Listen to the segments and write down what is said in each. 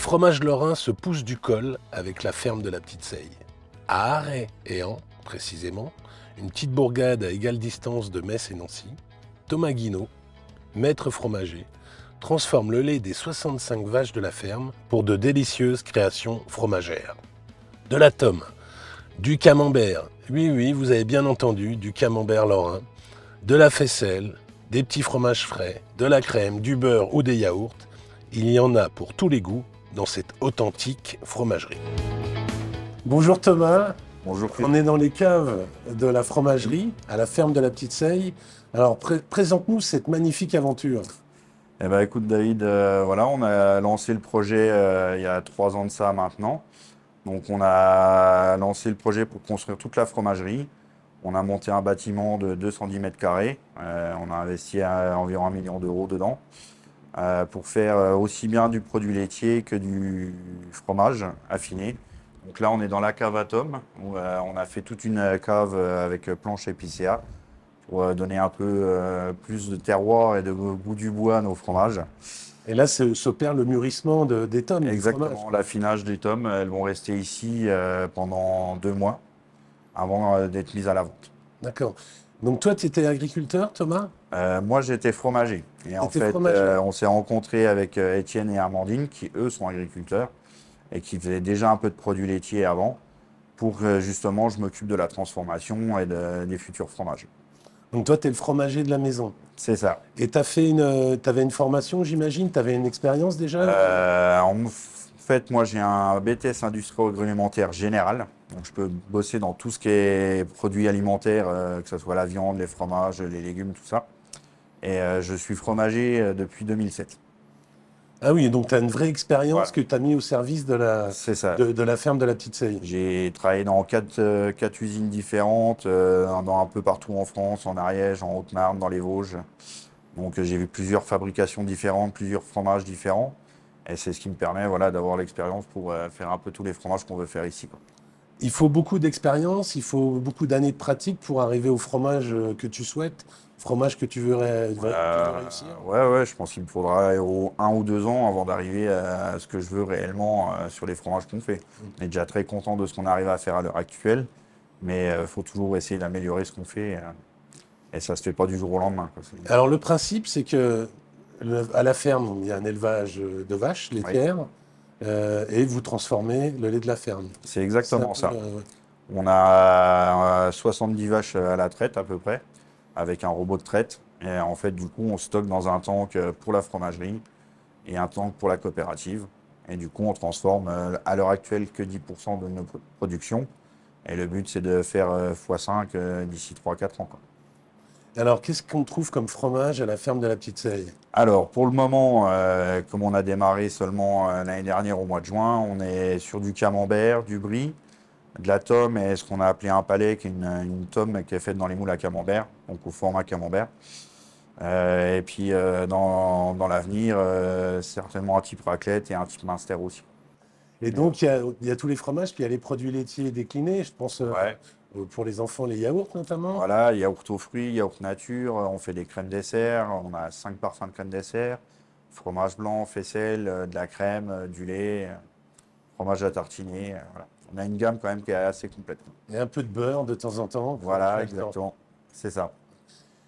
fromages lorrains se poussent du col avec la ferme de la Petite Seille. À Arrêt et An, précisément, une petite bourgade à égale distance de Metz et Nancy, Thomas Guinaud, maître fromager, transforme le lait des 65 vaches de la ferme pour de délicieuses créations fromagères. De la tome, du camembert, oui, vous avez bien entendu, du camembert lorrain, de la faisselle, des petits fromages frais, de la crème, du beurre ou des yaourts. Il y en a pour tous les goûts dans cette authentique fromagerie. Bonjour Thomas. Bonjour Chris. On est dans les caves de la fromagerie, à la ferme de la Petite Seille. Alors présente-nous cette magnifique aventure. Eh ben, écoute David, voilà, on a lancé le projet il y a 3 ans de ça maintenant. Donc on a lancé le projet pour construire toute la fromagerie. On a monté un bâtiment de 210 mètres carrés. On a investi environ 1 million d'euros dedans pour faire aussi bien du produit laitier que du fromage affiné. Donc là, on est dans la cave Atom, où on a fait toute une cave avec planche épicéa pour donner un peu plus de terroir et de goût du bois à nos fromages. Et là s'opère le mûrissement des tomes. Exactement, l'affinage des tomes, elles vont rester ici pendant 2 mois avant d'être mises à la vente. D'accord. Donc toi, tu étais agriculteur, Thomas? Moi, j'étais fromager. Et en fait, on s'est rencontrés avec Étienne et Amandine, qui eux sont agriculteurs et qui faisaient déjà un peu de produits laitiers avant, pour justement, je m'occupe de la transformation et des futurs fromages. Donc toi, tu es le fromager de la maison. C'est ça. Et tu avais une formation, j'imagine? Tu avais une expérience déjà? En fait, moi, j'ai un BTS industrie-agroalimentaire général. Donc, je peux bosser dans tout ce qui est produits alimentaires, que ce soit la viande, les fromages, les légumes, tout ça. Et je suis fromager depuis 2007. Ah oui, donc tu as une vraie expérience Voilà. que tu as mis au service C'est ça. de la ferme de la Petite Seille. J'ai travaillé dans 4 usines différentes, dans un peu partout en France, en Ariège, en Haute-Marne, dans les Vosges. Donc j'ai vu plusieurs fabrications différentes, plusieurs fromages différents. Et c'est ce qui me permet voilà, d'avoir l'expérience pour faire un peu tous les fromages qu'on veut faire ici, quoi. Il faut beaucoup d'expérience, il faut beaucoup d'années de pratique pour arriver au fromage que tu souhaites, fromage que tu veux réussir. Ouais, je pense qu'il me faudra 1 ou 2 ans avant d'arriver à ce que je veux réellement sur les fromages qu'on fait. On est déjà très content de ce qu'on arrive à faire à l'heure actuelle, mais il faut toujours essayer d'améliorer ce qu'on fait. Et ça se fait pas du jour au lendemain, quoi. Alors le principe, c'est que à la ferme, il y a un élevage de vaches laitières et vous transformez le lait de la ferme. C'est exactement ça. Ouais. On a 70 vaches à la traite à peu près, avec un robot de traite. Et en fait, du coup, on stocke dans un tank pour la fromagerie et un tank pour la coopérative. Et du coup, on transforme à l'heure actuelle que 10% de nos productions. Et le but, c'est de faire x5 d'ici 3-4 ans, quoi. Alors qu'est-ce qu'on trouve comme fromage à la ferme de la Petite Seille? Alors, pour le moment, comme on a démarré seulement l'année dernière au mois de juin, on est sur du camembert, du brie, de la tome et ce qu'on a appelé un palais, qui est une tome qui est faite dans les moules à camembert, donc au format camembert. Et puis, dans l'avenir, certainement un type raclette et un type minster aussi. Et donc il y a tous les fromages, puis il y a les produits laitiers déclinés, je pense Ouais. pour les enfants, les yaourts notamment. Voilà, yaourt aux fruits, yaourt nature, on fait des crèmes dessert, on a 5 parfums de crème dessert, fromage blanc, faisselle, de la crème, du lait, fromage à tartiner, voilà. On a une gamme quand même qui est assez complète. Et un peu de beurre de temps en temps. Voilà, exactement, c'est ça.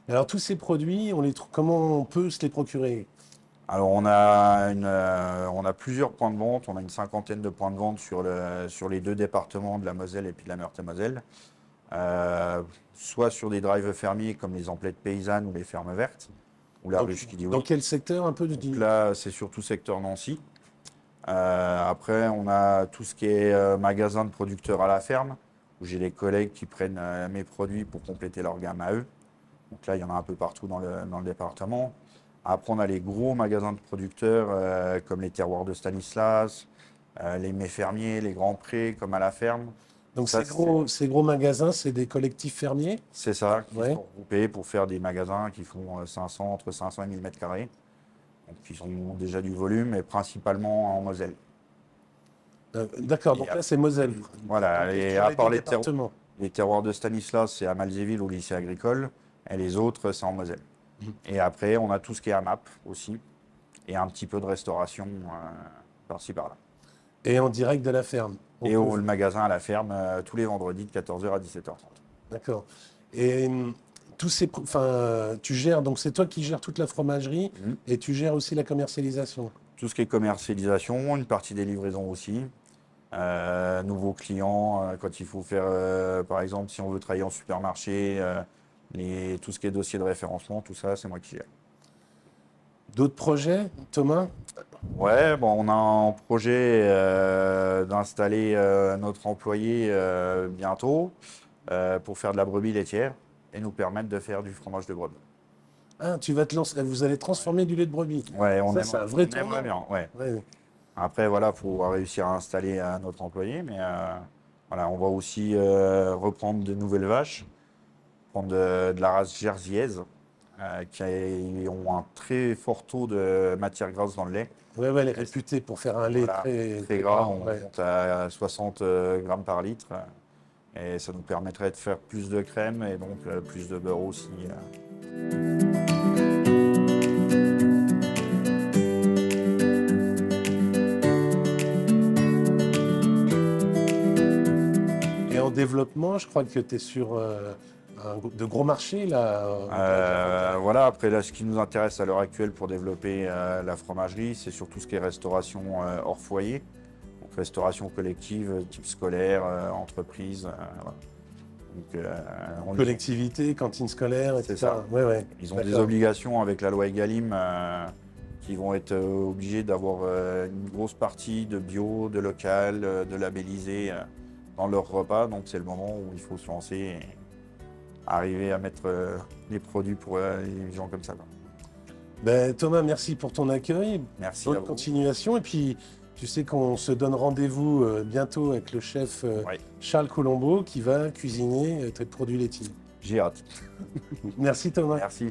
Alors tous ces produits, comment on peut se les procurer? Alors on a plusieurs points de vente, on a une 50aine de points de vente sur les 2 départements de la Moselle et puis de la Meurthe-et-Moselle. Soit sur des drives fermiers comme les emplettes paysannes ou les fermes vertes, ou la ruche qui dit oui. Dans quel secteur un peu Donc là, c'est surtout secteur Nancy. Après, on a tout ce qui est magasin de producteurs à la ferme, où j'ai des collègues qui prennent mes produits pour compléter leur gamme à eux. Donc là, il y en a un peu partout dans le département. Après, on a les gros magasins de producteurs comme les terroirs de Stanislas, les mets fermiers, les grands prés comme à la ferme. Donc Ça, ces gros magasins, c'est des collectifs fermiers? c'est ça, qui Ouais. sont regroupés pour faire des magasins qui font entre 500 et 1000 mètres carrés. Donc, qui ont déjà du volume, et principalement en Moselle. D'accord, Et donc là c'est Moselle. Voilà, Donc, et sur à les part deux départements. les terroirs de Stanislas, c'est à Malzéville au lycée agricole, et les autres, c'est en Moselle. Et après, on a tout ce qui est AMAP aussi, et un petit peu de restauration par-ci par-là. Et en direct de la ferme. Et le magasin à la ferme tous les vendredis de 14 h à 17 h 30. D'accord. Et tu gères, donc c'est toi qui gères toute la fromagerie et tu gères aussi la commercialisation. Tout ce qui est commercialisation, une partie des livraisons aussi. Nouveaux clients, quand il faut faire, par exemple, si on veut travailler en supermarché, tout ce qui est dossier de référencement, tout ça, c'est moi qui gère. D'autres projets, Thomas? Ouais, bon, on a un projet d'installer notre employé bientôt pour faire de la brebis laitière et nous permettre de faire du fromage de brebis. Ah, tu vas te lancer, vous allez transformer du lait de brebis. Ouais, C'est un vrai tournant. aimerait bien, ouais. Ouais. Après, voilà, il faut réussir à installer notre employé, mais voilà, on va aussi reprendre de nouvelles vaches, prendre de la race jersiaise, qui ont un très fort taux de matière grasse dans le lait. Ouais, elle est réputée pour faire un lait Voilà, très gras, on monte à 60 grammes par litre, et ça nous permettrait de faire plus de crème et donc plus de beurre aussi. Et en développement, je crois que tu es sur de gros marchés là. Voilà, après là, ce qui nous intéresse à l'heure actuelle pour développer la fromagerie, c'est surtout ce qui est restauration hors foyer. Donc restauration collective, type scolaire, entreprise. Voilà. Donc, Collectivité, cantine scolaire, etc. C'est ça. Ouais. Ils ont des obligations avec la loi Egalim qui vont être obligés d'avoir une grosse partie de bio, de local, de labellisé dans leur repas. Donc c'est le moment où il faut se lancer et arriver à mettre les produits pour les gens comme ça. Ben, Thomas, merci pour ton accueil. Merci à Bonne vous. continuation. Et puis, tu sais qu'on se donne rendez-vous bientôt avec le chef Charles Colombo qui va cuisiner tes produits laitiers. J'ai hâte. Merci Thomas. Merci.